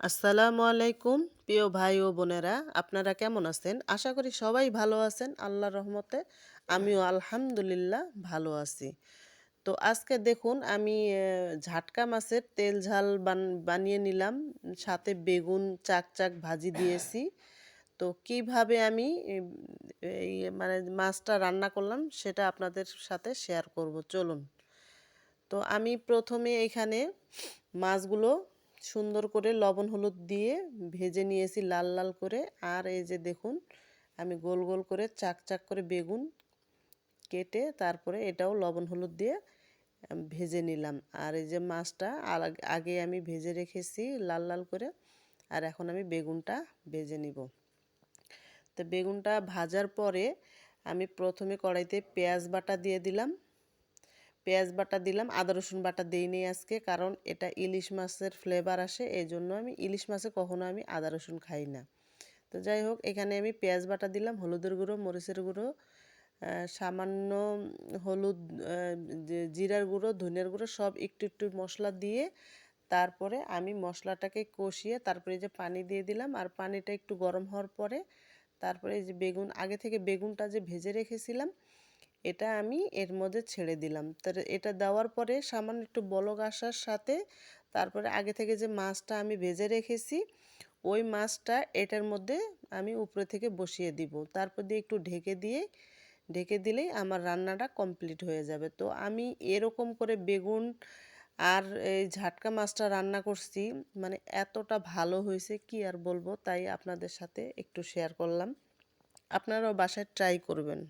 আসসালামু আলাইকুম প্রিয় ভাই ও বোনেরা, আপনারা কেমন আছেন? আশা করি সবাই ভালো আছেন আল্লাহর রহমতে। আমিও আলহামদুলিল্লাহ ভালো আছি। তো আজকে দেখুন আমি ঝাটকা মাছের তেল ঝাল বানিয়ে নিলাম। সাথে বেগুন চাক চাক ভাজি দিয়েছি। তো কিভাবে আমি এই মানে মাছটা রান্না করলাম সেটা আপনাদের সাথে শেয়ার করব, চলুন। তো আমি প্রথমে এখানে মাছগুলো সুন্দর করে লবণ হলুদ দিয়ে ভেজে নিয়েছি লাল লাল করে। আর এই যে দেখুন, আমি গোল গোল করে চাক চাক করে বেগুন কেটে তারপরে এটাও লবণ হলুদ দিয়ে ভেজে নিলাম। আর এই যে মাছটা আগে আমি ভেজে রেখেছি লাল লাল করে। আর এখন আমি বেগুনটা ভেজে নিব। তো বেগুনটা ভাজার পরে আমি প্রথমে কড়াইতে পেঁয়াজ বাটা দিয়ে দিলাম। পেঁয়াজ বাটা দিলাম, আদা রসুন বাটা দিইনি আজকে, কারণ এটা ইলিশ মাছের ফ্লেভার আসে, এই জন্য আমি ইলিশ মাছে কখনো আমি আদা রসুন খাই না। তো যাই হোক, এখানে আমি পেঁয়াজ বাটা দিলাম, হলুদের গুঁড়ো, মরিচের গুঁড়ো, সামান্য হলুদ, জিরার গুঁড়ো, ধনিয়ার গুঁড়ো সব একটু একটু মশলা দিয়ে তারপরে আমি মশলাটাকে কষিয়ে তারপরে যে পানি দিয়ে দিলাম। আর পানিটা একটু গরম হওয়ার পরে তারপরে যে বেগুন, আগে থেকে বেগুনটা যে ভেজে রেখেছিলাম এটা আমি এর মধ্যে ছেড়ে দিলাম। এটা দেওয়ার পরে সামান্য একটু বলক আসার সাথে তারপরে আগে থেকে যে মাছটা আমি ভেজে রেখেছি ওই মাছটা এটার মধ্যে আমি উপরে থেকে বসিয়ে দিব। তারপর দিয়ে একটু ঢেকে দিলেই আমার রান্নাটা কমপ্লিট হয়ে যাবে। তো আমি এরকম করে বেগুন আর এই ঝাটকা মাছটা রান্না করছি, মানে এতটা ভালো হয়েছে কি আর বলবো, তাই আপনাদের সাথে একটু শেয়ার করলাম। আপনারাও বাসায় ট্রাই করবেন।